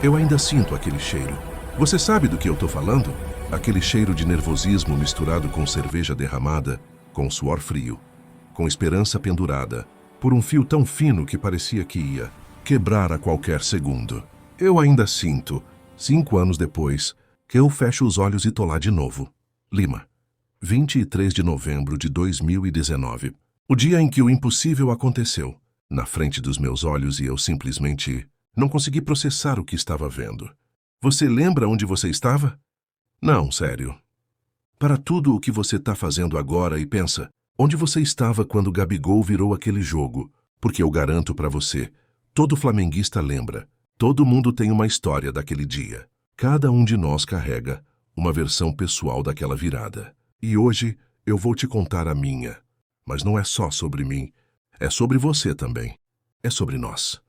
Eu ainda sinto aquele cheiro. Você sabe do que eu tô falando? Aquele cheiro de nervosismo misturado com cerveja derramada, com suor frio, com esperança pendurada, por um fio tão fino que parecia que ia quebrar a qualquer segundo. Eu ainda sinto, 5 anos depois, que eu fecho os olhos e tô lá de novo. Lima, 23 de novembro de 2019. O dia em que o impossível aconteceu, na frente dos meus olhos, e eu simplesmente não consegui processar o que estava vendo. Você lembra onde você estava? Não, sério. Para tudo o que você está fazendo agora e pensa, onde você estava quando o Gabigol virou aquele jogo? Porque eu garanto para você, todo flamenguista lembra. Todo mundo tem uma história daquele dia. Cada um de nós carrega uma versão pessoal daquela virada. E hoje eu vou te contar a minha. Mas não é só sobre mim, é sobre você também. É sobre nós.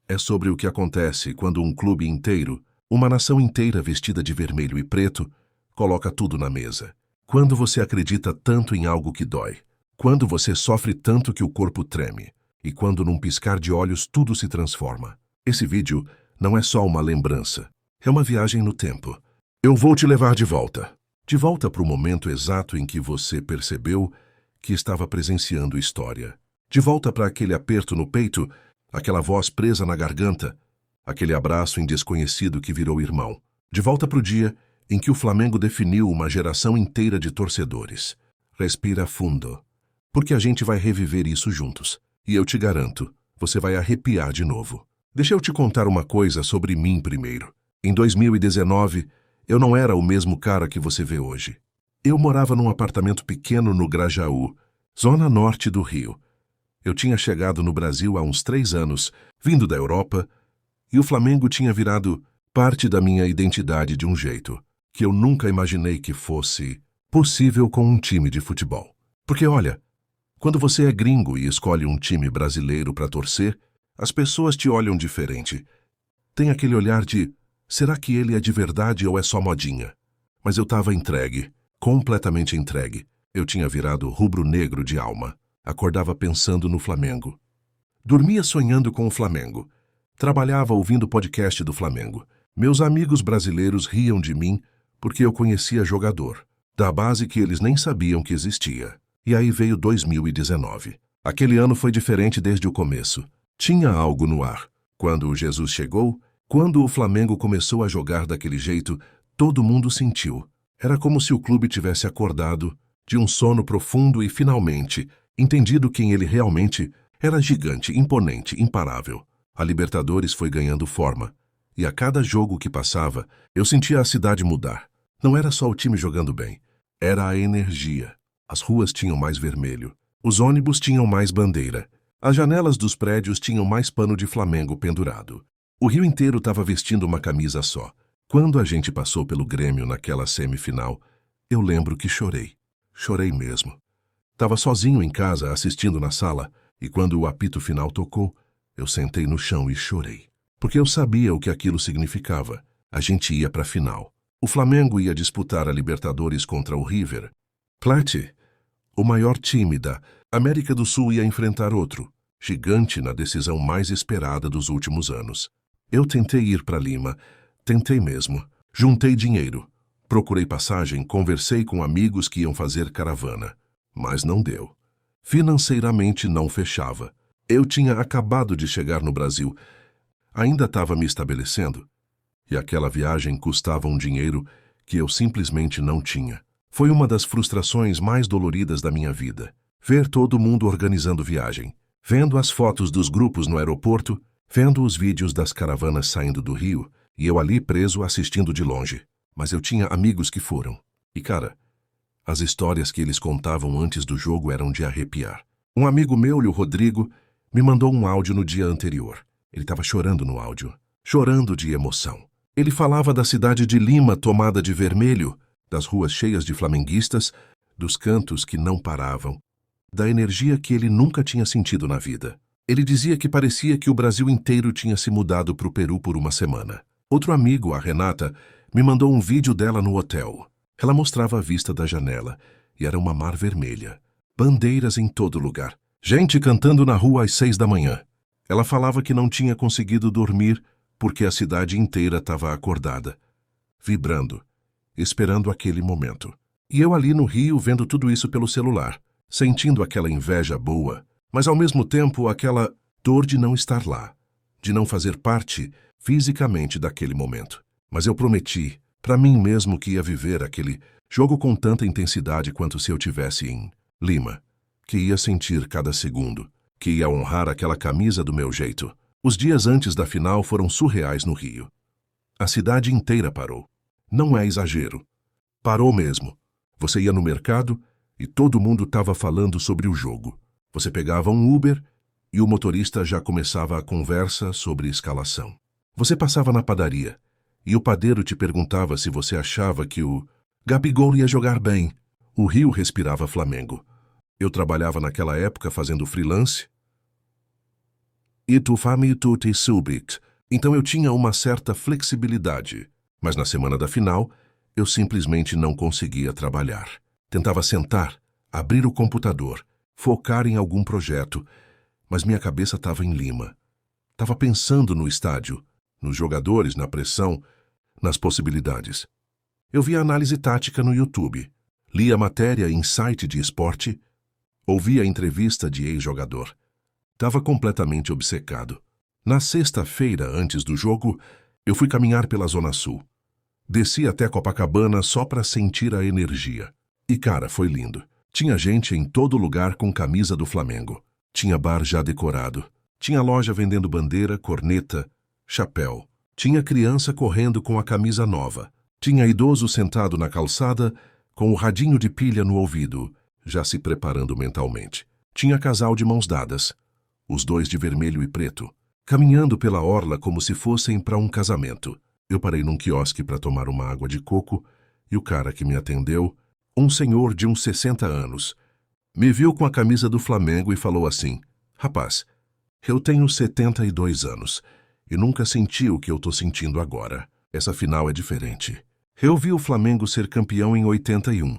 É sobre o que acontece quando um clube inteiro, uma nação inteira vestida de vermelho e preto, coloca tudo na mesa. Quando você acredita tanto em algo que dói. Quando você sofre tanto que o corpo treme. E quando num piscar de olhos tudo se transforma. Esse vídeo não é só uma lembrança. É uma viagem no tempo. Eu vou te levar de volta. De volta para o momento exato em que você percebeu que estava presenciando história. De volta para aquele aperto no peito, aquela voz presa na garganta, aquele abraço em desconhecido que virou irmão. De volta para o dia em que o Flamengo definiu uma geração inteira de torcedores. Respira fundo, porque a gente vai reviver isso juntos. E eu te garanto, você vai arrepiar de novo. Deixa eu te contar uma coisa sobre mim primeiro. Em 2019, eu não era o mesmo cara que você vê hoje. Eu morava num apartamento pequeno no Grajaú, zona norte do Rio. Eu tinha chegado no Brasil há uns 3 anos, vindo da Europa, e o Flamengo tinha virado parte da minha identidade de um jeito que eu nunca imaginei que fosse possível com um time de futebol. Porque olha, quando você é gringo e escolhe um time brasileiro para torcer, as pessoas te olham diferente. Tem aquele olhar de, será que ele é de verdade ou é só modinha? Mas eu estava entregue, completamente entregue. Eu tinha virado rubro-negro de alma. Acordava pensando no Flamengo. Dormia sonhando com o Flamengo. Trabalhava ouvindo o podcast do Flamengo. Meus amigos brasileiros riam de mim porque eu conhecia jogador, da base que eles nem sabiam que existia. E aí veio 2019. Aquele ano foi diferente desde o começo. Tinha algo no ar. Quando o Jesus chegou, quando o Flamengo começou a jogar daquele jeito, todo mundo sentiu. Era como se o clube tivesse acordado de um sono profundo e finalmente entendido quem ele realmente era: gigante, imponente, imparável. A Libertadores foi ganhando forma. E a cada jogo que passava, eu sentia a cidade mudar. Não era só o time jogando bem. Era a energia. As ruas tinham mais vermelho. Os ônibus tinham mais bandeira. As janelas dos prédios tinham mais pano de Flamengo pendurado. O Rio inteiro estava vestindo uma camisa só. Quando a gente passou pelo Grêmio naquela semifinal, eu lembro que chorei. Chorei mesmo. Estava sozinho em casa assistindo na sala e quando o apito final tocou, eu sentei no chão e chorei. Porque eu sabia o que aquilo significava. A gente ia para a final. O Flamengo ia disputar a Libertadores contra o River Plate. O maior time da América do Sul ia enfrentar outro, gigante na decisão mais esperada dos últimos anos. Eu tentei ir para Lima, tentei mesmo. Juntei dinheiro, procurei passagem, conversei com amigos que iam fazer caravana. Mas não deu. Financeiramente não fechava. Eu tinha acabado de chegar no Brasil, ainda estava me estabelecendo, e aquela viagem custava um dinheiro que eu simplesmente não tinha. Foi uma das frustrações mais doloridas da minha vida. Ver todo mundo organizando viagem, vendo as fotos dos grupos no aeroporto, vendo os vídeos das caravanas saindo do Rio, e eu ali preso assistindo de longe. Mas eu tinha amigos que foram. E cara, as histórias que eles contavam antes do jogo eram de arrepiar. Um amigo meu, o Rodrigo, me mandou um áudio no dia anterior. Ele estava chorando no áudio, chorando de emoção. Ele falava da cidade de Lima tomada de vermelho, das ruas cheias de flamenguistas, dos cantos que não paravam, da energia que ele nunca tinha sentido na vida. Ele dizia que parecia que o Brasil inteiro tinha se mudado para o Peru por uma semana. Outro amigo, a Renata, me mandou um vídeo dela no hotel. Ela mostrava a vista da janela e era uma mar vermelha. Bandeiras em todo lugar. Gente cantando na rua às 6 da manhã. Ela falava que não tinha conseguido dormir porque a cidade inteira estava acordada, vibrando, esperando aquele momento. E eu ali no Rio vendo tudo isso pelo celular, sentindo aquela inveja boa, mas ao mesmo tempo aquela dor de não estar lá, de não fazer parte fisicamente daquele momento. Mas eu prometi para mim mesmo que ia viver aquele jogo com tanta intensidade quanto se eu tivesse em Lima, que ia sentir cada segundo, que ia honrar aquela camisa do meu jeito. Os dias antes da final foram surreais no Rio. A cidade inteira parou. Não é exagero. Parou mesmo. Você ia no mercado e todo mundo estava falando sobre o jogo. Você pegava um Uber e o motorista já começava a conversa sobre escalação. Você passava na padaria e o padeiro te perguntava se você achava que o Gabigol ia jogar bem. O Rio respirava Flamengo. Eu trabalhava naquela época fazendo freelance. E tu fami tu te subit. Então eu tinha uma certa flexibilidade. Mas na semana da final, eu simplesmente não conseguia trabalhar. Tentava sentar, abrir o computador, focar em algum projeto, mas minha cabeça estava em Lima. Estava pensando no estádio, nos jogadores, na pressão, nas possibilidades. Eu via análise tática no YouTube, lia matéria em site de esporte, ouvia entrevista de ex-jogador. Estava completamente obcecado. Na sexta-feira, antes do jogo, eu fui caminhar pela Zona Sul. Desci até Copacabana só para sentir a energia. E cara, foi lindo. Tinha gente em todo lugar com camisa do Flamengo. Tinha bar já decorado. Tinha loja vendendo bandeira, corneta, chapéu. Tinha criança correndo com a camisa nova. Tinha idoso sentado na calçada com o radinho de pilha no ouvido, já se preparando mentalmente. Tinha casal de mãos dadas, os dois de vermelho e preto, caminhando pela orla como se fossem para um casamento. Eu parei num quiosque para tomar uma água de coco e o cara que me atendeu, um senhor de uns 60 anos, me viu com a camisa do Flamengo e falou assim: "Rapaz, eu tenho 72 anos e nunca senti o que eu tô sentindo agora. Essa final é diferente. Eu vi o Flamengo ser campeão em 81,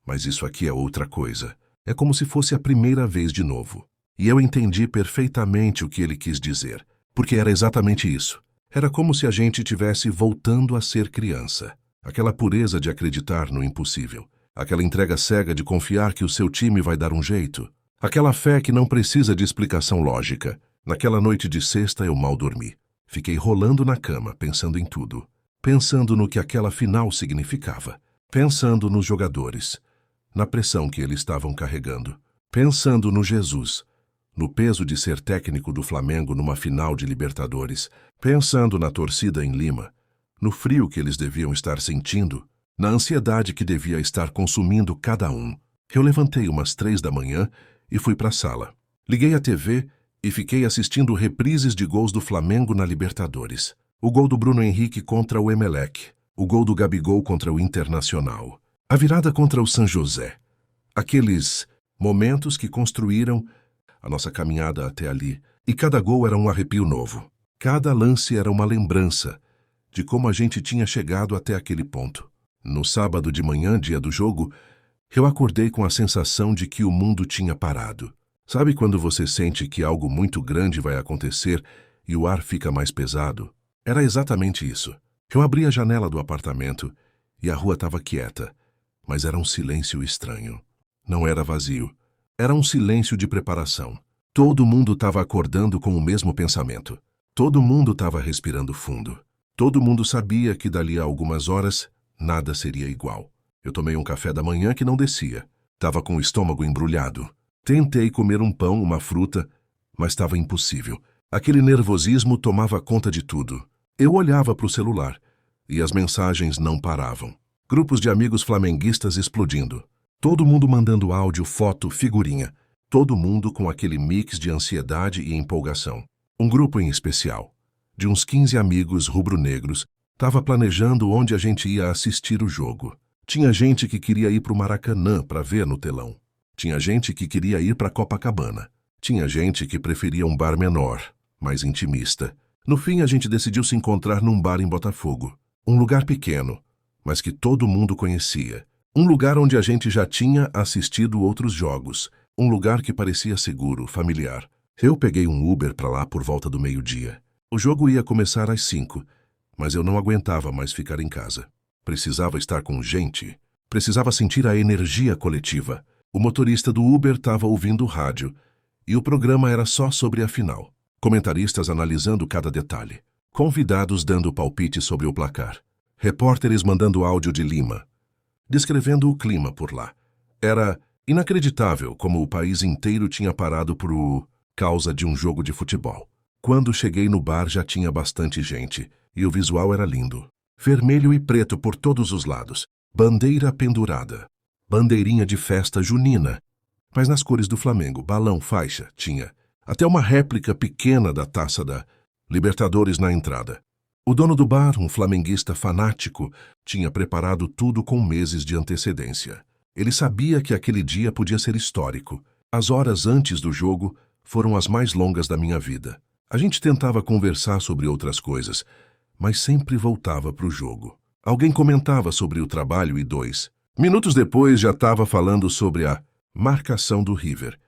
mas isso aqui é outra coisa. É como se fosse a primeira vez de novo." E eu entendi perfeitamente o que ele quis dizer, porque era exatamente isso. Era como se a gente tivesse voltando a ser criança. Aquela pureza de acreditar no impossível. Aquela entrega cega de confiar que o seu time vai dar um jeito. Aquela fé que não precisa de explicação lógica. Naquela noite de sexta eu mal dormi. Fiquei rolando na cama, pensando em tudo. Pensando no que aquela final significava. Pensando nos jogadores. Na pressão que eles estavam carregando. Pensando no Jesus. No peso de ser técnico do Flamengo numa final de Libertadores. Pensando na torcida em Lima. No frio que eles deviam estar sentindo. Na ansiedade que devia estar consumindo cada um. Eu levantei umas 3 da manhã e fui para a sala. Liguei a TV e fiquei assistindo reprises de gols do Flamengo na Libertadores. O gol do Bruno Henrique contra o Emelec. O gol do Gabigol contra o Internacional. A virada contra o San José. Aqueles momentos que construíram a nossa caminhada até ali. E cada gol era um arrepio novo. Cada lance era uma lembrança de como a gente tinha chegado até aquele ponto. No sábado de manhã, dia do jogo, eu acordei com a sensação de que o mundo tinha parado. Sabe quando você sente que algo muito grande vai acontecer e o ar fica mais pesado? Era exatamente isso. Eu abri a janela do apartamento e a rua estava quieta, mas era um silêncio estranho. Não era vazio. Era um silêncio de preparação. Todo mundo estava acordando com o mesmo pensamento. Todo mundo estava respirando fundo. Todo mundo sabia que dali a algumas horas nada seria igual. Eu tomei um café da manhã que não descia. Estava com o estômago embrulhado. Tentei comer um pão, uma fruta, mas estava impossível. Aquele nervosismo tomava conta de tudo. Eu olhava para o celular e as mensagens não paravam. Grupos de amigos flamenguistas explodindo. Todo mundo mandando áudio, foto, figurinha. Todo mundo com aquele mix de ansiedade e empolgação. Um grupo em especial, de uns 15 amigos rubro-negros, estava planejando onde a gente ia assistir o jogo. Tinha gente que queria ir para o Maracanã para ver no telão. Tinha gente que queria ir para Copacabana. Tinha gente que preferia um bar menor, mais intimista. No fim, a gente decidiu se encontrar num bar em Botafogo. Um lugar pequeno, mas que todo mundo conhecia. Um lugar onde a gente já tinha assistido outros jogos. Um lugar que parecia seguro, familiar. Eu peguei um Uber para lá por volta do meio-dia. O jogo ia começar às 5, mas eu não aguentava mais ficar em casa. Precisava estar com gente. Precisava sentir a energia coletiva. O motorista do Uber estava ouvindo o rádio e o programa era só sobre a final. Comentaristas analisando cada detalhe. Convidados dando palpite sobre o placar. Repórteres mandando áudio de Lima, descrevendo o clima por lá. Era inacreditável como o país inteiro tinha parado por causa de um jogo de futebol. Quando cheguei no bar já tinha bastante gente e o visual era lindo. Vermelho e preto por todos os lados. Bandeira pendurada. Bandeirinha de festa junina. Mas nas cores do Flamengo, balão, faixa, tinha. Até uma réplica pequena da taça da Libertadores na entrada. O dono do bar, um flamenguista fanático, tinha preparado tudo com meses de antecedência. Ele sabia que aquele dia podia ser histórico. As horas antes do jogo foram as mais longas da minha vida. A gente tentava conversar sobre outras coisas, mas sempre voltava para o jogo. Alguém comentava sobre o trabalho e 2 minutos depois já estava falando sobre a marcação do River.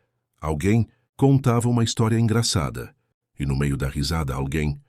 Alguém contava uma história engraçada. E no meio da risada alguém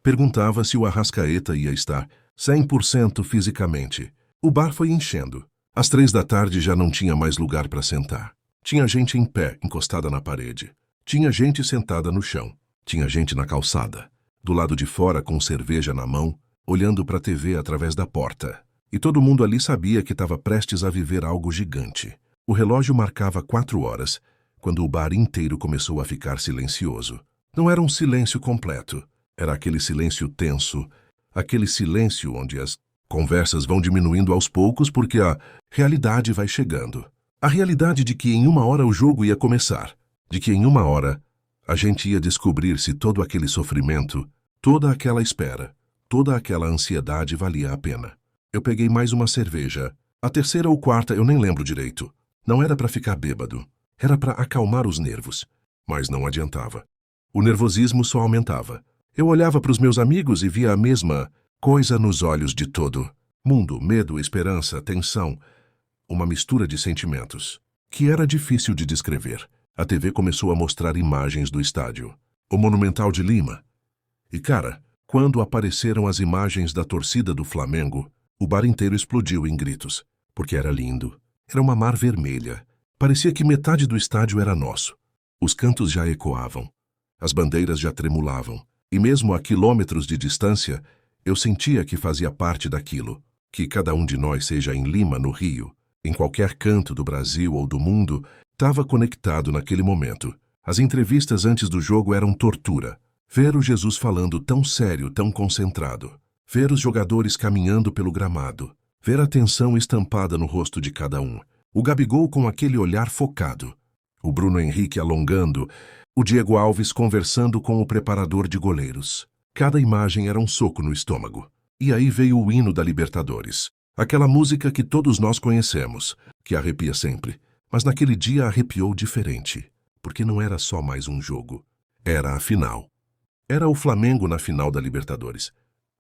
perguntava se o Arrascaeta ia estar 100% fisicamente. O bar foi enchendo. Às 3 da tarde já não tinha mais lugar para sentar. Tinha gente em pé, encostada na parede. Tinha gente sentada no chão. Tinha gente na calçada, do lado de fora com cerveja na mão, olhando para a TV através da porta. E todo mundo ali sabia que estava prestes a viver algo gigante. O relógio marcava 4 horas, quando o bar inteiro começou a ficar silencioso. Não era um silêncio completo. Era aquele silêncio tenso, aquele silêncio onde as conversas vão diminuindo aos poucos porque a realidade vai chegando. A realidade de que em 1 hora o jogo ia começar, de que em 1 hora a gente ia descobrir se todo aquele sofrimento, toda aquela espera, toda aquela ansiedade valia a pena. Eu peguei mais uma cerveja. A terceira ou quarta eu nem lembro direito. Não era para ficar bêbado, era para acalmar os nervos, mas não adiantava. O nervosismo só aumentava. Eu olhava para os meus amigos e via a mesma coisa nos olhos de todo mundo, medo, esperança, tensão, uma mistura de sentimentos, que era difícil de descrever. A TV começou a mostrar imagens do estádio, o Monumental de Lima. E cara, quando apareceram as imagens da torcida do Flamengo, o bar inteiro explodiu em gritos, porque era lindo. Era uma mar vermelha. Parecia que metade do estádio era nosso. Os cantos já ecoavam, as bandeiras já tremulavam. E mesmo a quilômetros de distância, eu sentia que fazia parte daquilo, que cada um de nós, seja em Lima, no Rio, em qualquer canto do Brasil ou do mundo, estava conectado naquele momento. As entrevistas antes do jogo eram tortura. Ver o Jesus falando tão sério, tão concentrado. Ver os jogadores caminhando pelo gramado. Ver a tensão estampada no rosto de cada um. O Gabigol com aquele olhar focado. O Bruno Henrique alongando. O Diego Alves conversando com o preparador de goleiros. Cada imagem era um soco no estômago. E aí veio o hino da Libertadores. Aquela música que todos nós conhecemos, que arrepia sempre. Mas naquele dia arrepiou diferente, porque não era só mais um jogo. Era a final. Era o Flamengo na final da Libertadores.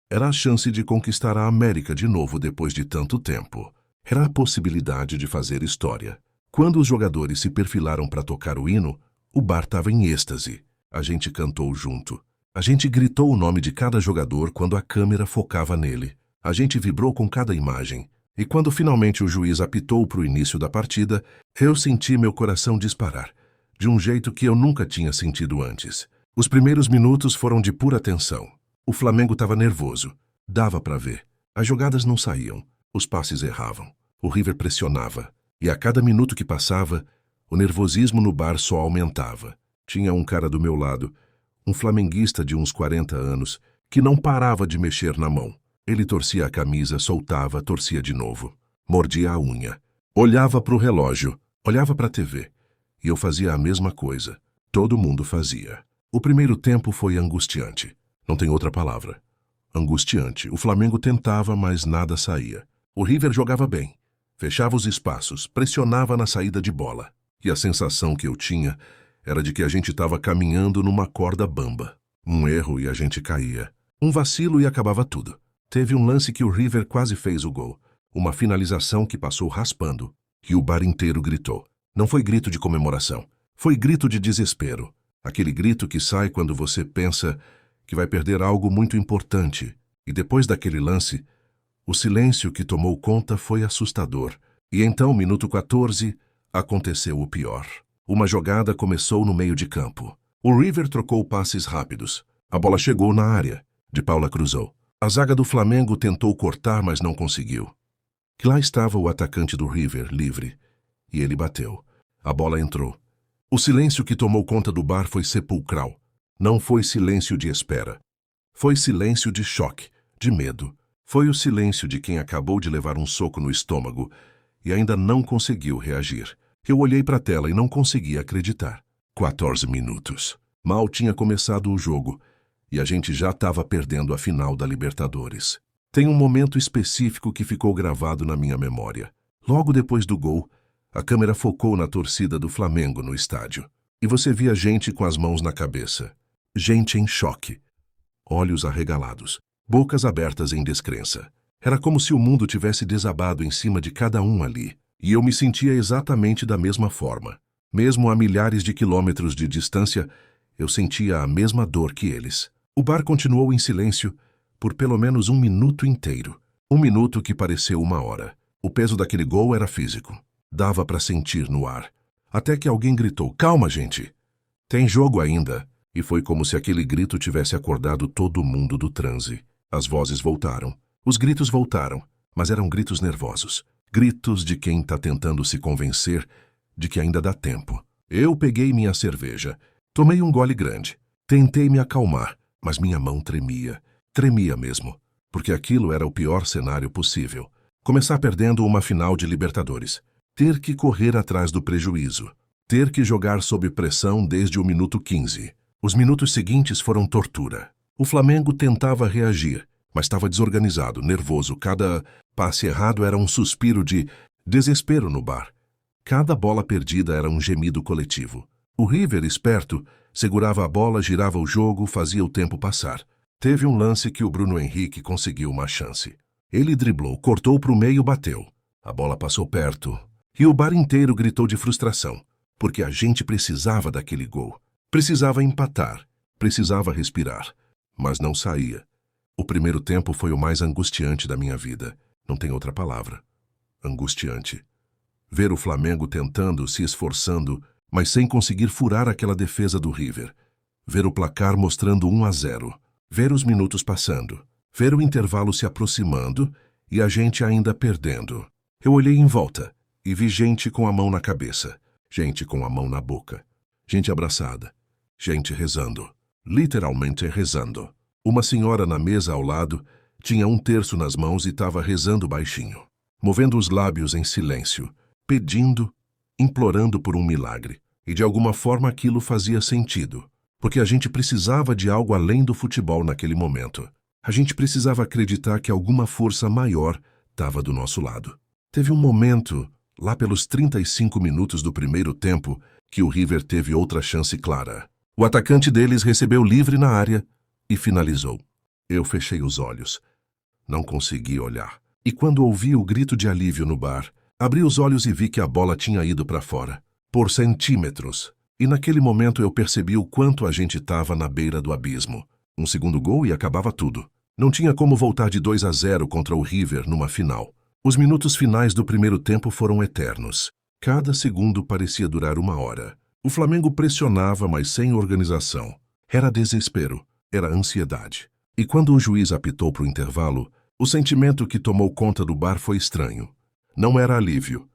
Era a chance de conquistar a América de novo depois de tanto tempo. Era a possibilidade de fazer história. Quando os jogadores se perfilaram para tocar o hino, o bar estava em êxtase. A gente cantou junto. A gente gritou o nome de cada jogador quando a câmera focava nele. A gente vibrou com cada imagem. E quando finalmente o juiz apitou para o início da partida, eu senti meu coração disparar, de um jeito que eu nunca tinha sentido antes. Os primeiros minutos foram de pura tensão. O Flamengo estava nervoso. Dava para ver. As jogadas não saíam. Os passes erravam. O River pressionava. E a cada minuto que passava, o nervosismo no bar só aumentava. Tinha um cara do meu lado, um flamenguista de uns 40 anos, que não parava de mexer na mão. Ele torcia a camisa, soltava, torcia de novo. Mordia a unha. Olhava para o relógio, olhava para a TV. E eu fazia a mesma coisa. Todo mundo fazia. O primeiro tempo foi angustiante. Não tem outra palavra. Angustiante. O Flamengo tentava, mas nada saía. O River jogava bem. Fechava os espaços, pressionava na saída de bola. E a sensação que eu tinha era de que a gente estava caminhando numa corda bamba. Um erro e a gente caía. Um vacilo e acabava tudo. Teve um lance que o River quase fez o gol. Uma finalização que passou raspando. E o bar inteiro gritou. Não foi grito de comemoração. Foi grito de desespero. Aquele grito que sai quando você pensa que vai perder algo muito importante. E depois daquele lance, o silêncio que tomou conta foi assustador. E então, minuto 14, aconteceu o pior. Uma jogada começou no meio de campo. O River trocou passes rápidos. A bola chegou na área. De Paula cruzou. A zaga do Flamengo tentou cortar, mas não conseguiu. E lá estava o atacante do River, livre. E ele bateu. A bola entrou. O silêncio que tomou conta do bar foi sepulcral. Não foi silêncio de espera. Foi silêncio de choque, de medo. Foi o silêncio de quem acabou de levar um soco no estômago e ainda não conseguiu reagir. Eu olhei para a tela e não conseguia acreditar. 14 minutos. Mal tinha começado o jogo e a gente já estava perdendo a final da Libertadores. Tem um momento específico que ficou gravado na minha memória. Logo depois do gol, a câmera focou na torcida do Flamengo no estádio. E você via gente com as mãos na cabeça. Gente em choque. Olhos arregalados. Bocas abertas em descrença. Era como se o mundo tivesse desabado em cima de cada um ali. E eu me sentia exatamente da mesma forma. Mesmo a milhares de quilômetros de distância, eu sentia a mesma dor que eles. O bar continuou em silêncio por pelo menos 1 minuto inteiro. 1 minuto que pareceu 1 hora. O peso daquele gol era físico. Dava para sentir no ar. Até que alguém gritou: "Calma, gente! Tem jogo ainda!" E foi como se aquele grito tivesse acordado todo mundo do transe. As vozes voltaram. Os gritos voltaram, mas eram gritos nervosos. Gritos de quem está tentando se convencer de que ainda dá tempo. Eu peguei minha cerveja. Tomei um gole grande. Tentei me acalmar, mas minha mão tremia. Tremia mesmo, porque aquilo era o pior cenário possível. Começar perdendo uma final de Libertadores. Ter que correr atrás do prejuízo. Ter que jogar sob pressão desde o minuto 15. Os minutos seguintes foram tortura. O Flamengo tentava reagir, mas estava desorganizado, nervoso. Cada passe errado era um suspiro de desespero no bar. Cada bola perdida era um gemido coletivo. O River, esperto, segurava a bola, girava o jogo, fazia o tempo passar. Teve um lance que o Bruno Henrique conseguiu uma chance. Ele driblou, cortou para o meio, bateu. A bola passou perto. E o bar inteiro gritou de frustração, porque a gente precisava daquele gol. Precisava empatar, precisava respirar, mas não saía. O primeiro tempo foi o mais angustiante da minha vida. Não tem outra palavra. Angustiante. Ver o Flamengo tentando, se esforçando, mas sem conseguir furar aquela defesa do River. Ver o placar mostrando 1-0. Ver os minutos passando. Ver o intervalo se aproximando e a gente ainda perdendo. Eu olhei em volta e vi gente com a mão na cabeça, gente com a mão na boca, gente abraçada, gente rezando, literalmente rezando. Uma senhora na mesa ao lado tinha 1/3 nas mãos e estava rezando baixinho, movendo os lábios em silêncio, pedindo, implorando por um milagre. E de alguma forma aquilo fazia sentido, porque a gente precisava de algo além do futebol naquele momento. A gente precisava acreditar que alguma força maior estava do nosso lado. Teve um momento, lá pelos 35 minutos do primeiro tempo, que o River teve outra chance clara. O atacante deles recebeu livre na área e finalizou. Eu fechei os olhos. Não consegui olhar. E quando ouvi o grito de alívio no bar, abri os olhos e vi que a bola tinha ido para fora, por centímetros. E naquele momento eu percebi o quanto a gente estava na beira do abismo. Um segundo gol e acabava tudo. Não tinha como voltar de 2-0 contra o River numa final. Os minutos finais do primeiro tempo foram eternos. Cada segundo parecia durar 1 hora. O Flamengo pressionava, mas sem organização. Era desespero, era ansiedade. E quando o juiz apitou para o intervalo, o sentimento que tomou conta do bar foi estranho. Não era alívio.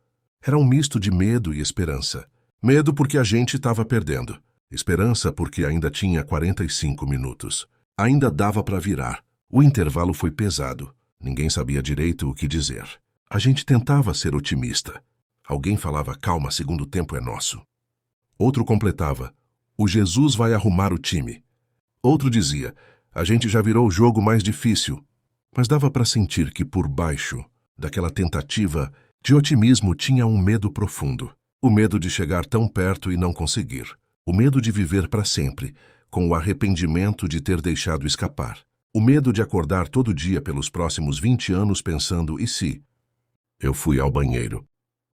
Era um misto de medo e esperança. Medo porque a gente estava perdendo. Esperança porque ainda tinha 45 minutos. Ainda dava para virar. O intervalo foi pesado. Ninguém sabia direito o que dizer. A gente tentava ser otimista. Alguém falava: "Calma, segundo tempo é nosso." Outro completava: "O Jesus vai arrumar o time." Outro dizia: "A gente já virou o jogo mais difícil." Mas dava para sentir que por baixo daquela tentativa de otimismo tinha um medo profundo. O medo de chegar tão perto e não conseguir. O medo de viver para sempre, com o arrependimento de ter deixado escapar. O medo de acordar todo dia pelos próximos 20 anos pensando: e se? Eu fui ao banheiro.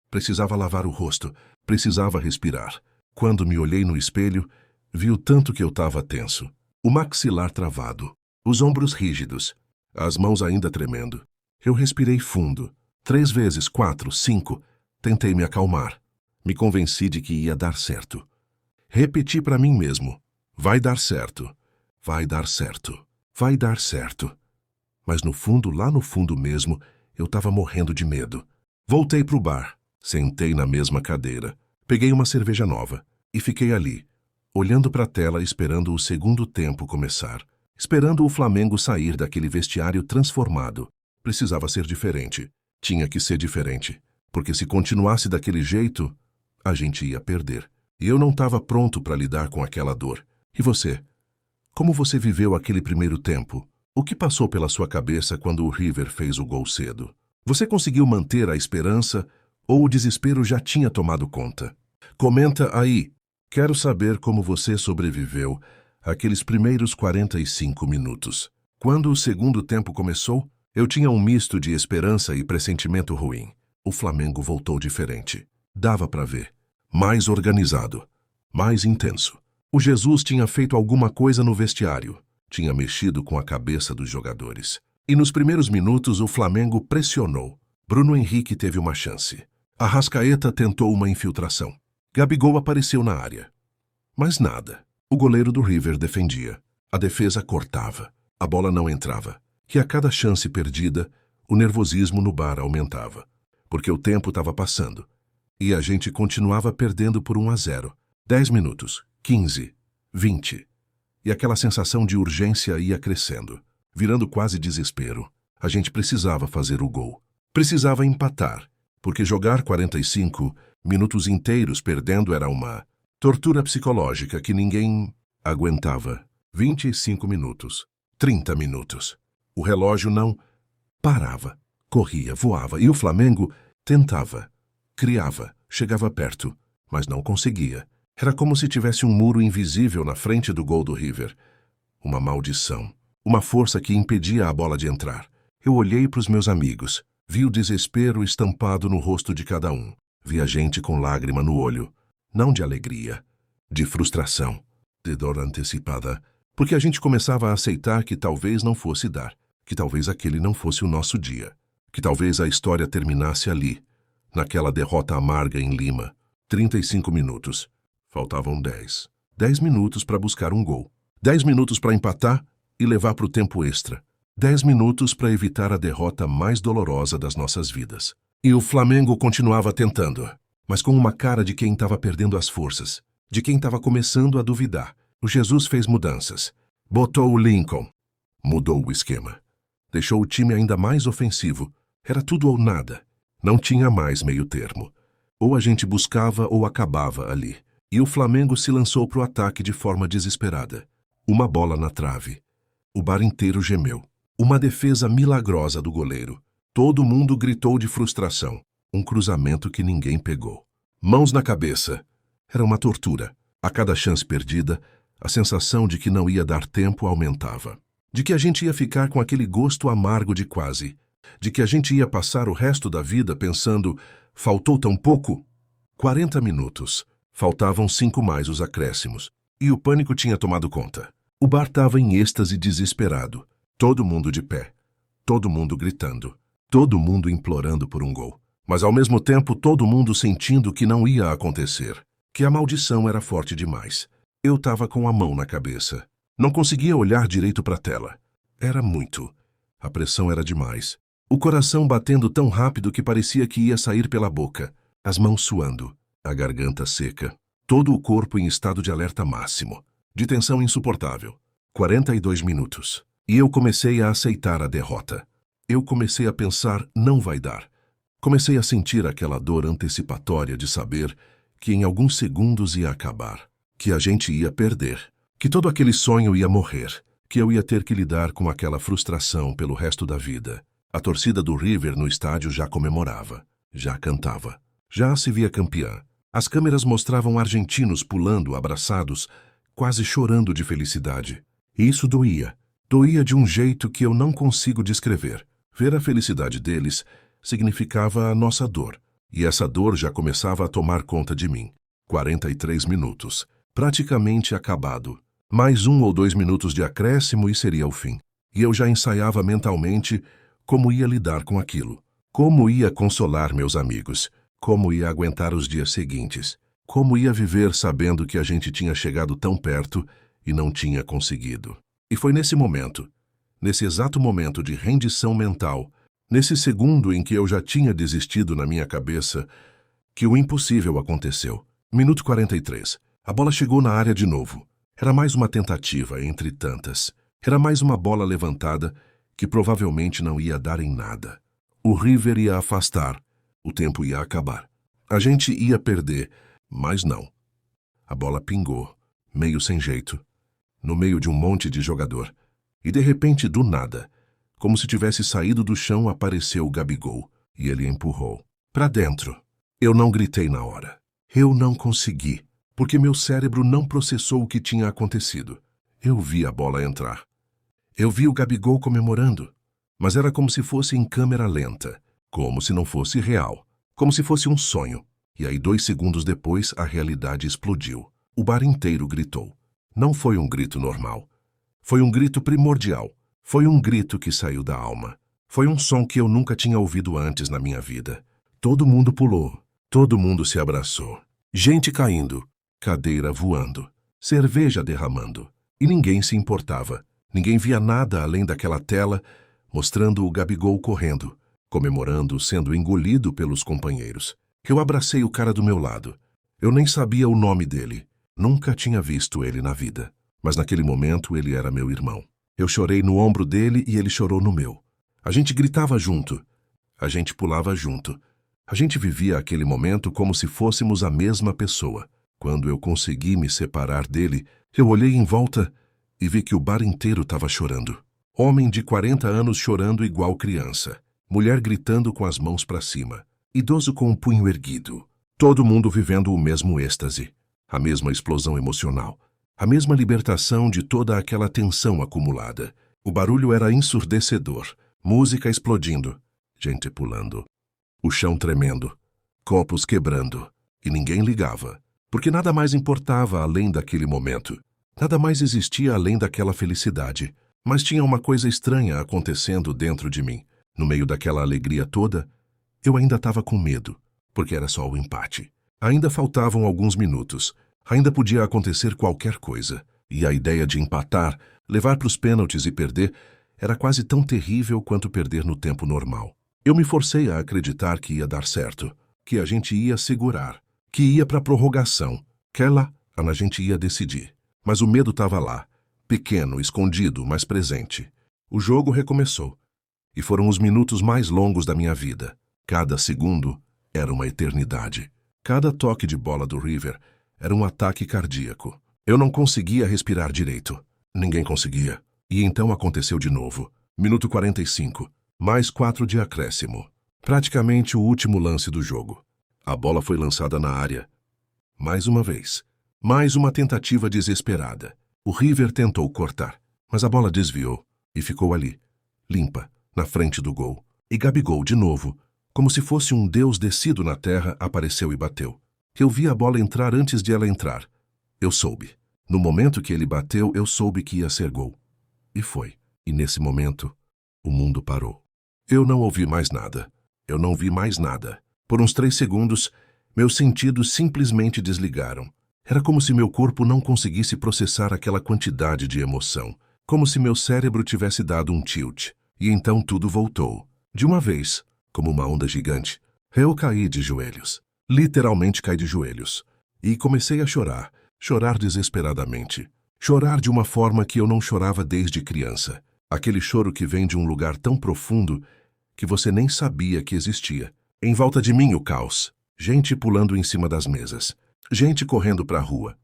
Precisava lavar o rosto, precisava respirar. Quando me olhei no espelho, vi o tanto que eu estava tenso. o maxilar travado, os ombros rígidos, as mãos ainda tremendo. Eu respirei fundo, 3 vezes, 4, 5, tentei me acalmar. Me convenci de que ia dar certo. Repeti para mim mesmo, vai dar certo, vai dar certo, vai dar certo. Mas no fundo, lá no fundo mesmo, eu estava morrendo de medo. Voltei para o bar, sentei na mesma cadeira, peguei uma cerveja nova e fiquei ali, olhando para a tela esperando o segundo tempo começar, esperando o Flamengo sair daquele vestiário transformado. Precisava ser diferente, tinha que ser diferente, porque se continuasse daquele jeito, a gente ia perder. E eu não estava pronto para lidar com aquela dor. E você? Como você viveu aquele primeiro tempo? O que passou pela sua cabeça quando o River fez o gol cedo? Você conseguiu manter a esperança ou o desespero já tinha tomado conta? Comenta aí. Quero saber como você sobreviveu àqueles primeiros 45 minutos. Quando o segundo tempo começou, eu tinha um misto de esperança e pressentimento ruim. O Flamengo voltou diferente. Dava para ver. Mais organizado. Mais intenso. O Jesus tinha feito alguma coisa no vestiário. Tinha mexido com a cabeça dos jogadores. E nos primeiros minutos o Flamengo pressionou. Bruno Henrique teve uma chance. Arrascaeta tentou uma infiltração. Gabigol apareceu na área. Mas nada. O goleiro do River defendia. A defesa cortava. A bola não entrava. E a cada chance perdida, o nervosismo no bar aumentava. Porque o tempo estava passando. E a gente continuava perdendo por 1-0. 10 minutos, 15, 20. E aquela sensação de urgência ia crescendo, virando quase desespero. A gente precisava fazer o gol. Precisava empatar, porque jogar 45 minutos inteiros perdendo era uma tortura psicológica que ninguém aguentava. 25 minutos, 30 minutos. O relógio não parava, corria, voava, e o Flamengo tentava, criava, chegava perto, mas não conseguia. Era como se tivesse um muro invisível na frente do gol do River. Uma maldição, uma força que impedia a bola de entrar. Eu olhei para os meus amigos, vi o desespero estampado no rosto de cada um. Vi a gente com lágrima no olho, não de alegria, de frustração, de dor antecipada, porque a gente começava a aceitar que talvez não fosse dar, que talvez aquele não fosse o nosso dia, que talvez a história terminasse ali, naquela derrota amarga em Lima. 35 minutos. Faltavam 10. 10 minutos para buscar um gol. 10 minutos para empatar e levar para o tempo extra. 10 minutos para evitar a derrota mais dolorosa das nossas vidas. E o Flamengo continuava tentando, mas com uma cara de quem estava perdendo as forças, de quem estava começando a duvidar. O Jesus fez mudanças. Botou o Lincoln. Mudou o esquema. Deixou o time ainda mais ofensivo. Era tudo ou nada. Não tinha mais meio termo. Ou a gente buscava ou acabava ali. E o Flamengo se lançou para o ataque de forma desesperada. Uma bola na trave. O bar inteiro gemeu. Uma defesa milagrosa do goleiro. Todo mundo gritou de frustração. Um cruzamento que ninguém pegou. Mãos na cabeça. Era uma tortura. A cada chance perdida, a sensação de que não ia dar tempo aumentava. De que a gente ia ficar com aquele gosto amargo de quase. De que a gente ia passar o resto da vida pensando, faltou tão pouco? 40 minutos. Faltavam 5 mais os acréscimos. E o pânico tinha tomado conta. O bar estava em êxtase desesperado. Todo mundo de pé. Todo mundo gritando. Todo mundo implorando por um gol. Mas ao mesmo tempo todo mundo sentindo que não ia acontecer. Que a maldição era forte demais. Eu estava com a mão na cabeça. Não conseguia olhar direito para a tela. Era muito. A pressão era demais. O coração batendo tão rápido que parecia que ia sair pela boca. As mãos suando. A garganta seca. Todo o corpo em estado de alerta máximo. De tensão insuportável. 42 minutos. E eu comecei a aceitar a derrota. Eu comecei a pensar, não vai dar. Comecei a sentir aquela dor antecipatória de saber que em alguns segundos ia acabar. Que a gente ia perder. Que todo aquele sonho ia morrer. Que eu ia ter que lidar com aquela frustração pelo resto da vida. A torcida do River no estádio já comemorava. Já cantava. Já se via campeã. As câmeras mostravam argentinos pulando, abraçados, quase chorando de felicidade. E isso doía. Doía de um jeito que eu não consigo descrever. Ver a felicidade deles significava a nossa dor. E essa dor já começava a tomar conta de mim. 43 minutos. Praticamente acabado. Mais 1 ou 2 minutos de acréscimo e seria o fim. E eu já ensaiava mentalmente como ia lidar com aquilo. Como ia consolar meus amigos. Como ia aguentar os dias seguintes. Como ia viver sabendo que a gente tinha chegado tão perto e não tinha conseguido. E foi nesse momento, nesse exato momento de rendição mental, nesse segundo em que eu já tinha desistido na minha cabeça, que o impossível aconteceu. Minuto 43. A bola chegou na área de novo. Era mais uma tentativa entre tantas. Era mais uma bola levantada que provavelmente não ia dar em nada. O River ia afastar. O tempo ia acabar. A gente ia perder, mas não. A bola pingou, meio sem jeito, no meio de um monte de jogador. E de repente, do nada, como se tivesse saído do chão, apareceu o Gabigol. E ele empurrou. Pra dentro. Eu não gritei na hora. Eu não consegui, porque meu cérebro não processou o que tinha acontecido. Eu vi a bola entrar. Eu vi o Gabigol comemorando, mas era como se fosse em câmera lenta, como se não fosse real, como se fosse um sonho. E aí 2 segundos depois a realidade explodiu. O bar inteiro gritou. Não foi um grito normal. Foi um grito primordial. Foi um grito que saiu da alma. Foi um som que eu nunca tinha ouvido antes na minha vida. Todo mundo pulou. Todo mundo se abraçou. Gente caindo. Cadeira voando. Cerveja derramando. E ninguém se importava. Ninguém via nada além daquela tela mostrando o Gabigol correndo, comemorando, sendo engolido pelos companheiros. Eu abracei o cara do meu lado. Eu nem sabia o nome dele. Nunca tinha visto ele na vida. Mas naquele momento ele era meu irmão. Eu chorei no ombro dele e ele chorou no meu. A gente gritava junto. A gente pulava junto. A gente vivia aquele momento como se fôssemos a mesma pessoa. Quando eu consegui me separar dele, eu olhei em volta e vi que o bar inteiro estava chorando. Homem de 40 anos chorando igual criança. Mulher gritando com as mãos para cima. Idoso com o punho erguido. Todo mundo vivendo o mesmo êxtase. A mesma explosão emocional. A mesma libertação de toda aquela tensão acumulada. O barulho era ensurdecedor. Música explodindo. Gente pulando. O chão tremendo. Copos quebrando. E ninguém ligava. Porque nada mais importava além daquele momento. Nada mais existia além daquela felicidade. Mas tinha uma coisa estranha acontecendo dentro de mim. No meio daquela alegria toda, eu ainda estava com medo, porque era só o empate. Ainda faltavam alguns minutos. Ainda podia acontecer qualquer coisa. E a ideia de empatar, levar para os pênaltis e perder, era quase tão terrível quanto perder no tempo normal. Eu me forcei a acreditar que ia dar certo, que a gente ia segurar, que ia para a prorrogação, que lá a gente ia decidir. Mas o medo estava lá, pequeno, escondido, mas presente. O jogo recomeçou. E foram os minutos mais longos da minha vida. Cada segundo era uma eternidade. Cada toque de bola do River era um ataque cardíaco. Eu não conseguia respirar direito. Ninguém conseguia. E então aconteceu de novo. Minuto 45. Mais 4 de acréscimo. Praticamente o último lance do jogo. A bola foi lançada na área. Mais uma vez. Mais uma tentativa desesperada. O River tentou cortar, mas a bola desviou e ficou ali, limpa, na frente do gol. E Gabigol, de novo, como se fosse um deus descido na terra, apareceu e bateu. Eu vi a bola entrar antes de ela entrar. Eu soube. No momento que ele bateu, eu soube que ia ser gol. E foi. E nesse momento, o mundo parou. Eu não ouvi mais nada. Eu não vi mais nada. Por uns 3 segundos, meus sentidos simplesmente desligaram. Era como se meu corpo não conseguisse processar aquela quantidade de emoção. Como se meu cérebro tivesse dado um tilt. E então tudo voltou. De uma vez, como uma onda gigante, eu caí de joelhos. Literalmente caí de joelhos. E comecei a chorar. Chorar desesperadamente. Chorar de uma forma que eu não chorava desde criança. Aquele choro que vem de um lugar tão profundo que você nem sabia que existia. Em volta de mim o caos. Gente pulando em cima das mesas. Gente correndo para a rua.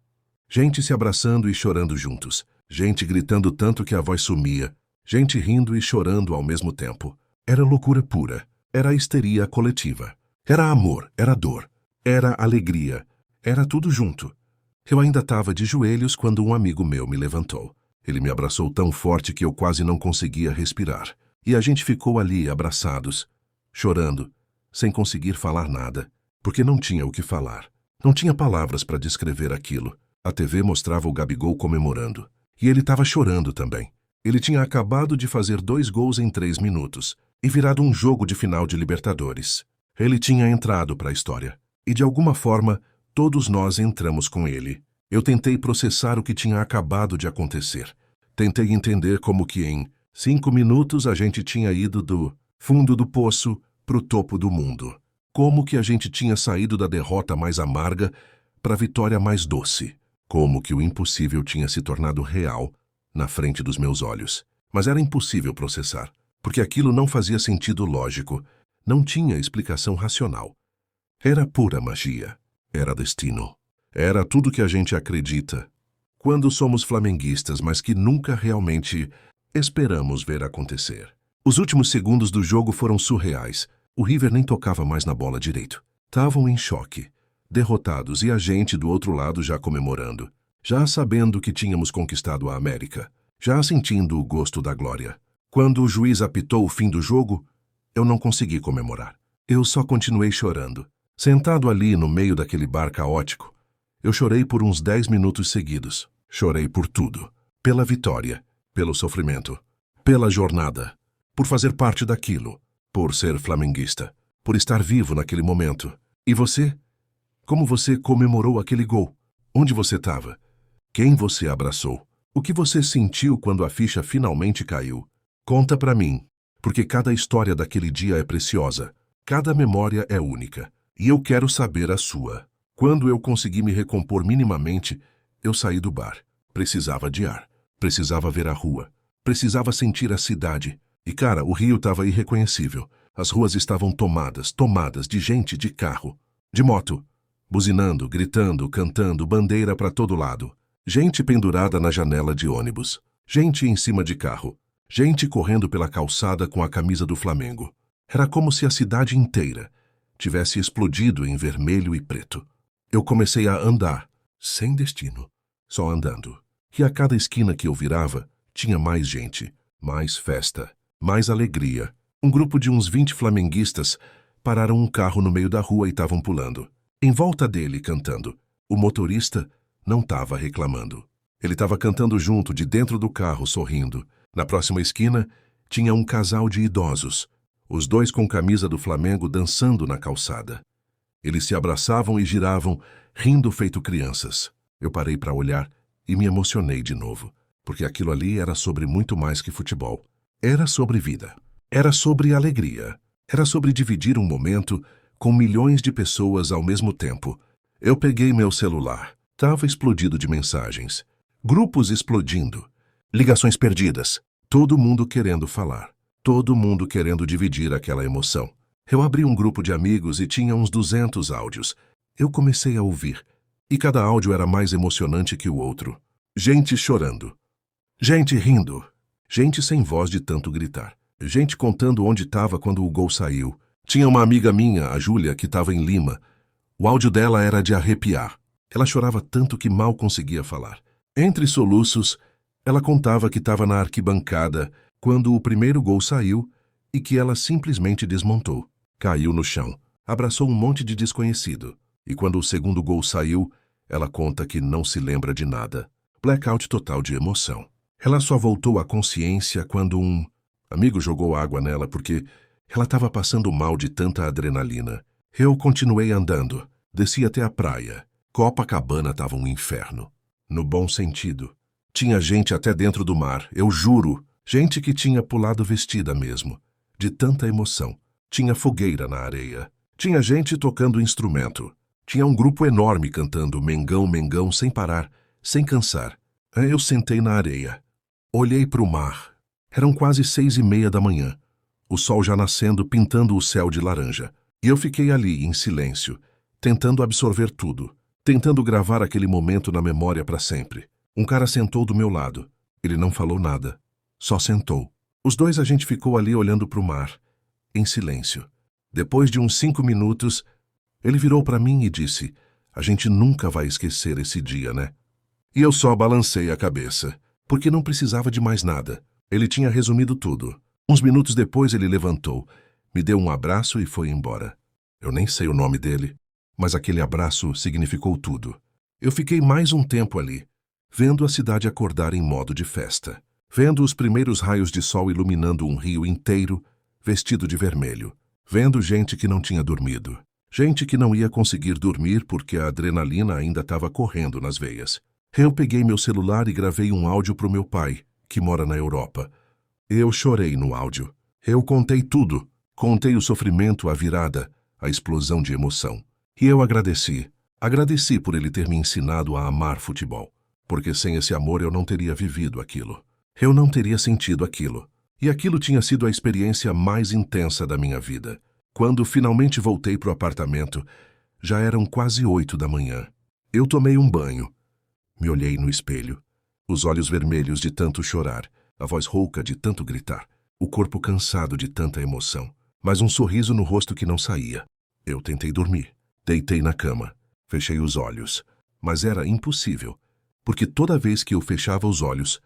Gente se abraçando e chorando juntos. Gente gritando tanto que a voz sumia. Gente rindo e chorando ao mesmo tempo. Era loucura pura. Era histeria coletiva. Era amor, era dor. Era alegria. Era tudo junto. Eu ainda estava de joelhos quando um amigo meu me levantou. Ele me abraçou tão forte que eu quase não conseguia respirar. E a gente ficou ali, abraçados, chorando, sem conseguir falar nada, porque não tinha o que falar. Não tinha palavras para descrever aquilo. A TV mostrava o Gabigol comemorando. E ele estava chorando também. Ele tinha acabado de fazer 2 gols em 3 minutos e virado um jogo de final de Libertadores. Ele tinha entrado para a história. E de alguma forma, todos nós entramos com ele. Eu tentei processar o que tinha acabado de acontecer. Tentei entender como que em 5 minutos a gente tinha ido do fundo do poço para o topo do mundo. Como que a gente tinha saído da derrota mais amarga para a vitória mais doce. Como que o impossível tinha se tornado real na frente dos meus olhos. Mas era impossível processar, porque aquilo não fazia sentido lógico, não tinha explicação racional. Era pura magia, era destino. Era tudo que a gente acredita quando somos flamenguistas, mas que nunca realmente esperamos ver acontecer. Os últimos segundos do jogo foram surreais. O River nem tocava mais na bola direito. Estavam em choque, derrotados, e a gente do outro lado já comemorando, já sabendo que tínhamos conquistado a América, já sentindo o gosto da glória. Quando o juiz apitou o fim do jogo, eu não consegui comemorar. Eu só continuei chorando. Sentado ali no meio daquele bar caótico, eu chorei por uns 10 minutos seguidos. Chorei por tudo. Pela vitória, pelo sofrimento, pela jornada, por fazer parte daquilo, por ser flamenguista, por estar vivo naquele momento. E você? Como você comemorou aquele gol? Onde você estava? Quem você abraçou? O que você sentiu quando a ficha finalmente caiu? Conta pra mim, porque cada história daquele dia é preciosa, cada memória é única, e eu quero saber a sua. Quando eu consegui me recompor minimamente, eu saí do bar. Precisava de ar, precisava ver a rua, precisava sentir a cidade. E cara, o Rio estava irreconhecível. As ruas estavam tomadas de gente, de carro, de moto, buzinando, gritando, cantando, bandeira para todo lado. Gente pendurada na janela de ônibus, gente em cima de carro, gente correndo pela calçada com a camisa do Flamengo. Era como se a cidade inteira tivesse explodido em vermelho e preto. Eu comecei a andar, sem destino, só andando. E a cada esquina que eu virava, tinha mais gente, mais festa, mais alegria. Um grupo de uns 20 flamenguistas pararam um carro no meio da rua e estavam pulando. Em volta dele, cantando. O motorista não estava reclamando. Ele estava cantando junto, de dentro do carro, sorrindo. Na próxima esquina, tinha um casal de idosos, os dois com camisa do Flamengo dançando na calçada. Eles se abraçavam e giravam, rindo feito crianças. Eu parei para olhar e me emocionei de novo, porque aquilo ali era sobre muito mais que futebol. Era sobre vida. Era sobre alegria. Era sobre dividir um momento com milhões de pessoas ao mesmo tempo. Eu peguei meu celular. Estava explodido de mensagens. Grupos explodindo. Ligações perdidas. Todo mundo querendo falar. Todo mundo querendo dividir aquela emoção. Eu abri um grupo de amigos e tinha uns 200 áudios. Eu comecei a ouvir. E cada áudio era mais emocionante que o outro. Gente chorando. Gente rindo. Gente sem voz de tanto gritar. Gente contando onde estava quando o gol saiu. Tinha uma amiga minha, a Júlia, que estava em Lima. O áudio dela era de arrepiar. Ela chorava tanto que mal conseguia falar. Entre soluços, ela contava que estava na arquibancada quando o primeiro gol saiu e que ela simplesmente desmontou. Caiu no chão. Abraçou um monte de desconhecido. E quando o segundo gol saiu, ela conta que não se lembra de nada. Blackout total de emoção. Ela só voltou à consciência quando um amigo jogou água nela porque ela estava passando mal de tanta adrenalina. Eu continuei andando. Desci até a praia. Copacabana estava um inferno. No bom sentido. Tinha gente até dentro do mar, eu juro. Gente que tinha pulado vestida mesmo. De tanta emoção. Tinha fogueira na areia. Tinha gente tocando instrumento. Tinha um grupo enorme cantando Mengão, Mengão sem parar, sem cansar. Eu sentei na areia. Olhei para o mar. Eram quase 6:30 da manhã. O sol já nascendo, pintando o céu de laranja. E eu fiquei ali, em silêncio, tentando absorver tudo. Tentando gravar aquele momento na memória para sempre. Um cara sentou do meu lado. Ele não falou nada. Só sentou. Os dois a gente ficou ali olhando para o mar, em silêncio. Depois de uns 5 minutos, ele virou para mim e disse: "A gente nunca vai esquecer esse dia, né?" E eu só balancei a cabeça, porque não precisava de mais nada. Ele tinha resumido tudo. Uns minutos depois ele levantou, me deu um abraço e foi embora. Eu nem sei o nome dele, mas aquele abraço significou tudo. Eu fiquei mais um tempo ali, vendo a cidade acordar em modo de festa, vendo os primeiros raios de sol iluminando um rio inteiro, vestido de vermelho, vendo gente que não tinha dormido, gente que não ia conseguir dormir porque a adrenalina ainda estava correndo nas veias. Eu peguei meu celular e gravei um áudio para o meu pai, que mora na Europa. Eu chorei no áudio. Eu contei tudo. Contei o sofrimento, a virada, a explosão de emoção. E eu agradeci. Agradeci por ele ter me ensinado a amar futebol. Porque sem esse amor eu não teria vivido aquilo. Eu não teria sentido aquilo. E aquilo tinha sido a experiência mais intensa da minha vida. Quando finalmente voltei para o apartamento, já eram quase 8 da manhã. Eu tomei um banho. Me olhei no espelho. Os olhos vermelhos de tanto chorar, a voz rouca de tanto gritar, o corpo cansado de tanta emoção, mas um sorriso no rosto que não saía. Eu tentei dormir. Deitei na cama. Fechei os olhos. Mas era impossível, porque toda vez que eu fechava os olhos,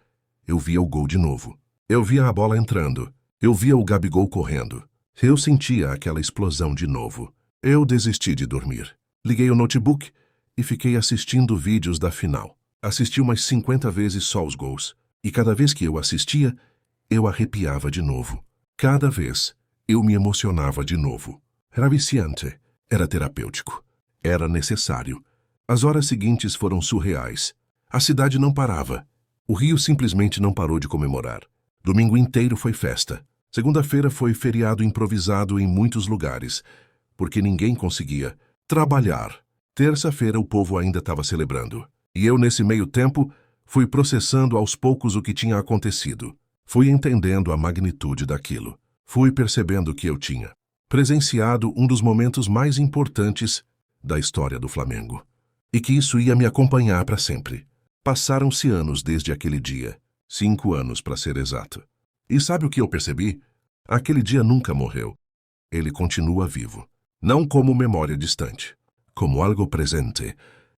eu via o gol de novo. Eu via a bola entrando. Eu via o Gabigol correndo. Eu sentia aquela explosão de novo. Eu desisti de dormir. Liguei o notebook e fiquei assistindo vídeos da final. Assisti umas 50 vezes só os gols. E cada vez que eu assistia, eu arrepiava de novo. Cada vez, eu me emocionava de novo. Era viciante. Era terapêutico. Era necessário. As horas seguintes foram surreais. A cidade não parava. O Rio simplesmente não parou de comemorar. Domingo inteiro foi festa. Segunda-feira foi feriado improvisado em muitos lugares, porque ninguém conseguia trabalhar. Terça-feira o povo ainda estava celebrando. E eu, nesse meio tempo, fui processando aos poucos o que tinha acontecido. Fui entendendo a magnitude daquilo. Fui percebendo que eu tinha presenciado um dos momentos mais importantes da história do Flamengo. E que isso ia me acompanhar para sempre. Passaram-se anos desde aquele dia. 5 anos, para ser exato. E sabe o que eu percebi? Aquele dia nunca morreu. Ele continua vivo. Não como memória distante, como algo presente,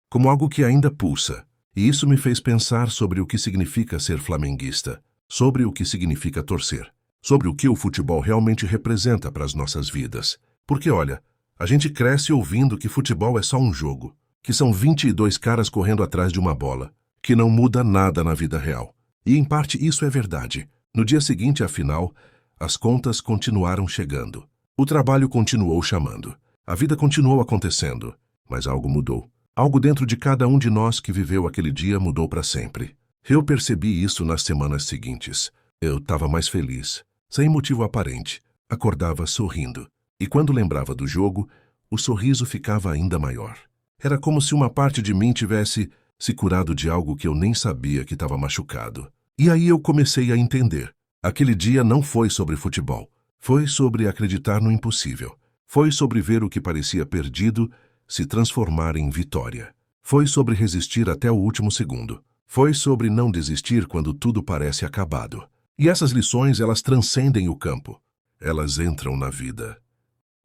como algo que ainda pulsa. E isso me fez pensar sobre o que significa ser flamenguista, sobre o que significa torcer, sobre o que o futebol realmente representa para as nossas vidas. Porque, olha, a gente cresce ouvindo que futebol é só um jogo, que são 22 caras correndo atrás de uma bola, que não muda nada na vida real. E, em parte, isso é verdade. No dia seguinte, afinal, as contas continuaram chegando. O trabalho continuou chamando. A vida continuou acontecendo. Mas algo mudou. Algo dentro de cada um de nós que viveu aquele dia mudou para sempre. Eu percebi isso nas semanas seguintes. Eu estava mais feliz, sem motivo aparente. Acordava sorrindo. E quando lembrava do jogo, o sorriso ficava ainda maior. Era como se uma parte de mim tivesse se curado de algo que eu nem sabia que estava machucado. E aí eu comecei a entender. Aquele dia não foi sobre futebol. Foi sobre acreditar no impossível. Foi sobre ver o que parecia perdido se transformar em vitória. Foi sobre resistir até o último segundo. Foi sobre não desistir quando tudo parece acabado. E essas lições, elas transcendem o campo. Elas entram na vida.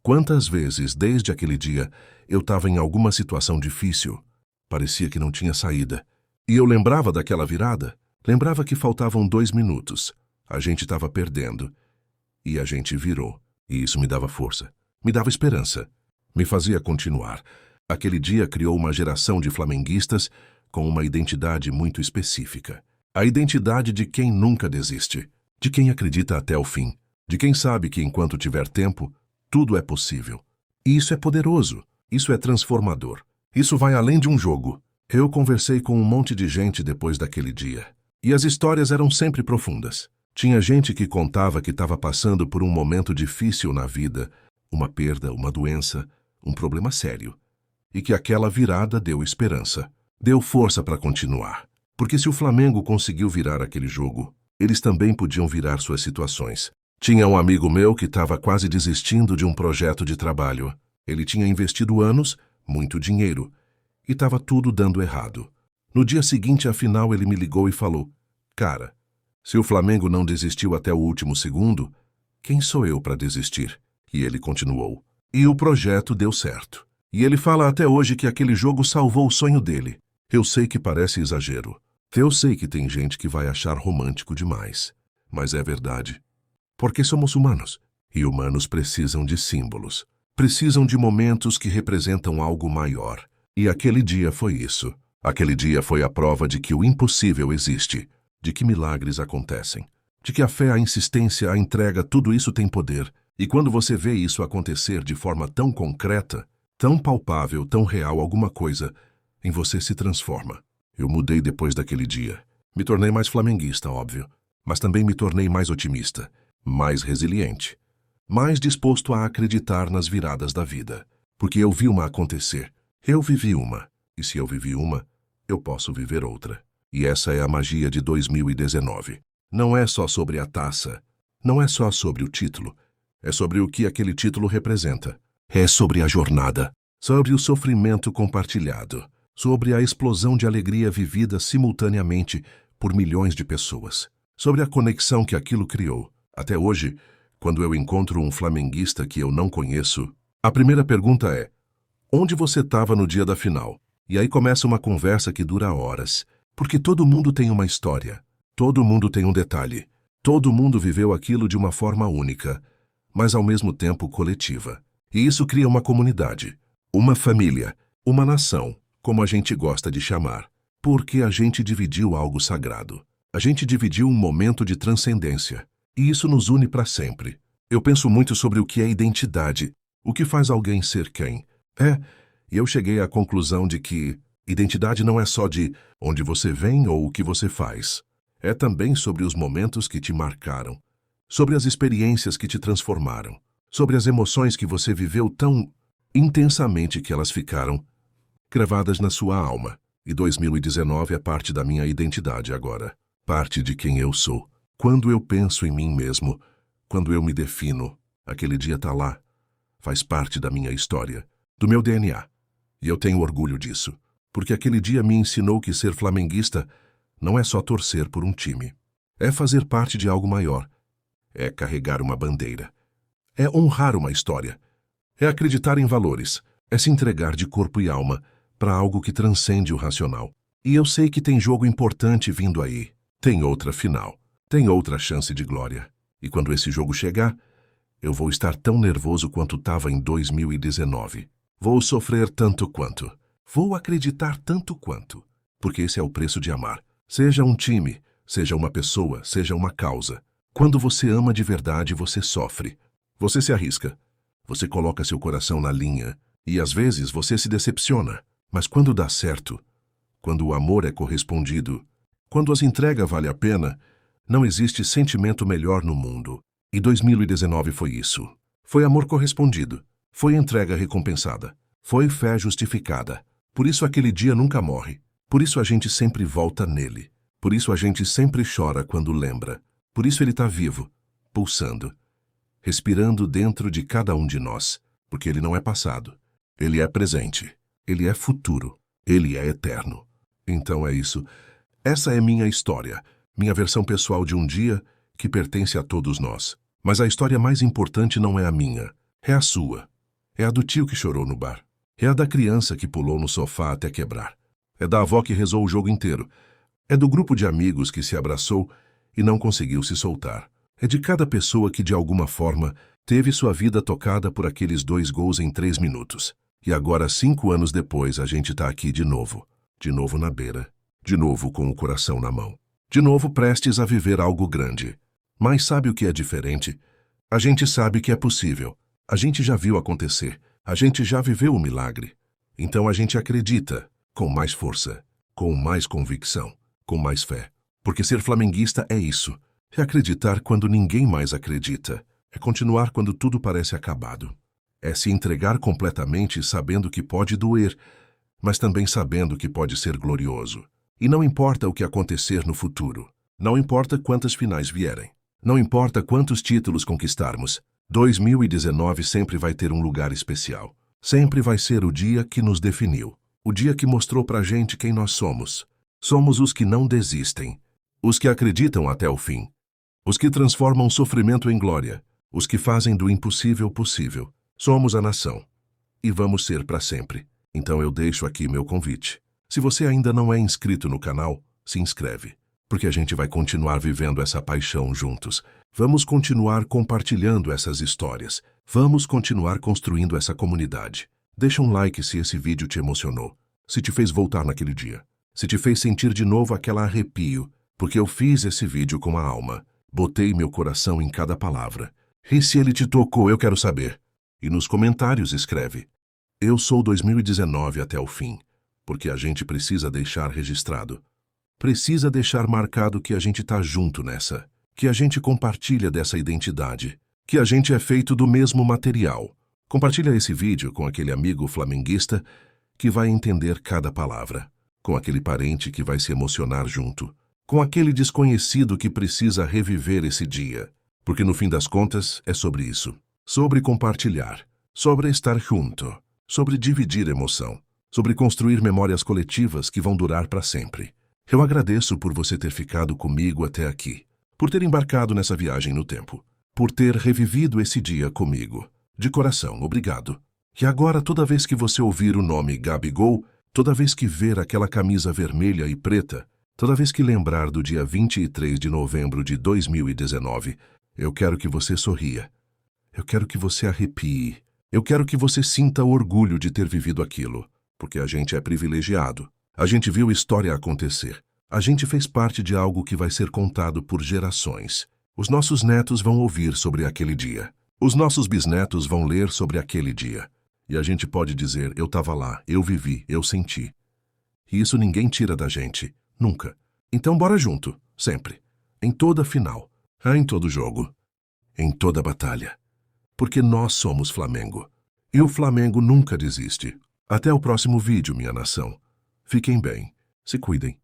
Quantas vezes, desde aquele dia, eu estava em alguma situação difícil. Parecia que não tinha saída. E eu lembrava daquela virada. Lembrava que faltavam 2 minutos. A gente estava perdendo. E a gente virou. E isso me dava força. Me dava esperança. Me fazia continuar. Aquele dia criou uma geração de flamenguistas com uma identidade muito específica. A identidade de quem nunca desiste. De quem acredita até o fim. De quem sabe que enquanto tiver tempo, tudo é possível. E isso é poderoso. Isso é transformador. Isso vai além de um jogo. Eu conversei com um monte de gente depois daquele dia. E as histórias eram sempre profundas. Tinha gente que contava que estava passando por um momento difícil na vida, uma perda, uma doença, um problema sério. E que aquela virada deu esperança. Deu força para continuar. Porque se o Flamengo conseguiu virar aquele jogo, eles também podiam virar suas situações. Tinha um amigo meu que estava quase desistindo de um projeto de trabalho. Ele tinha investido anos, muito dinheiro, e estava tudo dando errado. No dia seguinte, afinal, ele me ligou e falou: "Cara, se o Flamengo não desistiu até o último segundo, quem sou eu para desistir?" E ele continuou. E o projeto deu certo. E ele fala até hoje que aquele jogo salvou o sonho dele. Eu sei que parece exagero. Eu sei que tem gente que vai achar romântico demais. Mas é verdade. Porque somos humanos. E humanos precisam de símbolos. Precisam de momentos que representam algo maior. E aquele dia foi isso. Aquele dia foi a prova de que o impossível existe, de que milagres acontecem, de que a fé, a insistência, a entrega, tudo isso tem poder. E quando você vê isso acontecer de forma tão concreta, tão palpável, tão real, alguma coisa em você se transforma. Eu mudei depois daquele dia. Me tornei mais flamenguista, óbvio, mas também me tornei mais otimista, mais resiliente, mais disposto a acreditar nas viradas da vida. Porque eu vi uma acontecer. Eu vivi uma. E se eu vivi uma, eu posso viver outra. E essa é a magia de 2019. Não é só sobre a taça. Não é só sobre o título. É sobre o que aquele título representa. É sobre a jornada. Sobre o sofrimento compartilhado. Sobre a explosão de alegria vivida simultaneamente por milhões de pessoas. Sobre a conexão que aquilo criou. Até hoje, quando eu encontro um flamenguista que eu não conheço, a primeira pergunta é: onde você estava no dia da final? E aí começa uma conversa que dura horas. Porque todo mundo tem uma história. Todo mundo tem um detalhe. Todo mundo viveu aquilo de uma forma única, mas ao mesmo tempo coletiva. E isso cria uma comunidade, uma família, uma nação, como a gente gosta de chamar. Porque a gente dividiu algo sagrado. A gente dividiu um momento de transcendência. E isso nos une para sempre. Eu penso muito sobre o que é identidade, o que faz alguém ser quem. E eu cheguei à conclusão de que identidade não é só de onde você vem ou o que você faz. É também sobre os momentos que te marcaram, sobre as experiências que te transformaram, sobre as emoções que você viveu tão intensamente que elas ficaram gravadas na sua alma. E 2019 é parte da minha identidade agora, parte de quem eu sou. Quando eu penso em mim mesmo, quando eu me defino, aquele dia está lá, faz parte da minha história, do meu DNA. E eu tenho orgulho disso, porque aquele dia me ensinou que ser flamenguista não é só torcer por um time. É fazer parte de algo maior. É carregar uma bandeira. É honrar uma história. É acreditar em valores. É se entregar de corpo e alma para algo que transcende o racional. E eu sei que tem jogo importante vindo aí. Tem outra final. Tem outra chance de glória. E quando esse jogo chegar, eu vou estar tão nervoso quanto estava em 2019. Vou sofrer tanto quanto. Vou acreditar tanto quanto. Porque esse é o preço de amar. Seja um time, seja uma pessoa, seja uma causa. Quando você ama de verdade, você sofre. Você se arrisca. Você coloca seu coração na linha. E às vezes você se decepciona. Mas quando dá certo, quando o amor é correspondido, quando as entregas vale a pena, não existe sentimento melhor no mundo. E 2019 foi isso. Foi amor correspondido. Foi entrega recompensada. Foi fé justificada. Por isso aquele dia nunca morre. Por isso a gente sempre volta nele. Por isso a gente sempre chora quando lembra. Por isso ele está vivo, pulsando, respirando dentro de cada um de nós. Porque ele não é passado. Ele é presente. Ele é futuro. Ele é eterno. Então é isso. Essa é minha história. Minha versão pessoal de um dia que pertence a todos nós. Mas a história mais importante não é a minha. É a sua. É a do tio que chorou no bar. É a da criança que pulou no sofá até quebrar. É da avó que rezou o jogo inteiro. É do grupo de amigos que se abraçou e não conseguiu se soltar. É de cada pessoa que, de alguma forma, teve sua vida tocada por aqueles 2 gols em 3 minutos. E agora, 5 anos depois, a gente está aqui de novo. De novo na beira. De novo com o coração na mão. De novo prestes a viver algo grande. Mas sabe o que é diferente? A gente sabe que é possível. A gente já viu acontecer. A gente já viveu o milagre. Então a gente acredita, com mais força, com mais convicção, com mais fé. Porque ser flamenguista é isso. É acreditar quando ninguém mais acredita. É continuar quando tudo parece acabado. É se entregar completamente sabendo que pode doer, mas também sabendo que pode ser glorioso. E não importa o que acontecer no futuro. Não importa quantas finais vierem. Não importa quantos títulos conquistarmos. 2019 sempre vai ter um lugar especial. Sempre vai ser o dia que nos definiu. O dia que mostrou pra gente quem nós somos. Somos os que não desistem. Os que acreditam até o fim. Os que transformam sofrimento em glória. Os que fazem do impossível possível. Somos a nação. E vamos ser para sempre. Então eu deixo aqui meu convite. Se você ainda não é inscrito no canal, se inscreve. Porque a gente vai continuar vivendo essa paixão juntos. Vamos continuar compartilhando essas histórias. Vamos continuar construindo essa comunidade. Deixa um like se esse vídeo te emocionou. Se te fez voltar naquele dia. se te fez sentir de novo aquele arrepio, porque eu fiz esse vídeo com a alma. Botei meu coração em cada palavra. E se ele te tocou, eu quero saber. E nos comentários escreve: eu sou 2019 até o fim, porque a gente precisa deixar registrado. Precisa deixar marcado que a gente tá junto nessa, que a gente compartilha dessa identidade, que a gente é feito do mesmo material. Compartilha esse vídeo com aquele amigo flamenguista que vai entender cada palavra, com aquele parente que vai se emocionar junto, com aquele desconhecido que precisa reviver esse dia. Porque no fim das contas é sobre isso, sobre compartilhar, sobre estar junto, sobre dividir emoção, sobre construir memórias coletivas que vão durar para sempre. Eu agradeço por você ter ficado comigo até aqui, por ter embarcado nessa viagem no tempo, por ter revivido esse dia comigo. De coração, obrigado. E agora, toda vez que você ouvir o nome Gabigol, toda vez que ver aquela camisa vermelha e preta, toda vez que lembrar do dia 23 de novembro de 2019, eu quero que você sorria. Eu quero que você arrepie. Eu quero que você sinta orgulho de ter vivido aquilo, porque a gente é privilegiado. A gente viu história acontecer. A gente fez parte de algo que vai ser contado por gerações. Os nossos netos vão ouvir sobre aquele dia. Os nossos bisnetos vão ler sobre aquele dia. E a gente pode dizer: eu estava lá, eu vivi, eu senti. E isso ninguém tira da gente, nunca. Então bora junto, sempre. Em toda final, em todo jogo, em toda batalha. Porque nós somos Flamengo. E o Flamengo nunca desiste. Até o próximo vídeo, minha nação. Fiquem bem, se cuidem.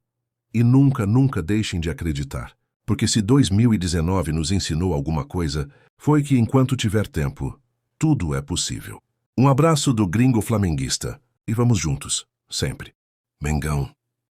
E nunca, nunca deixem de acreditar. Porque se 2019 nos ensinou alguma coisa, foi que enquanto tiver tempo, tudo é possível. Um abraço do gringo flamenguista. E vamos juntos, sempre. Mengão.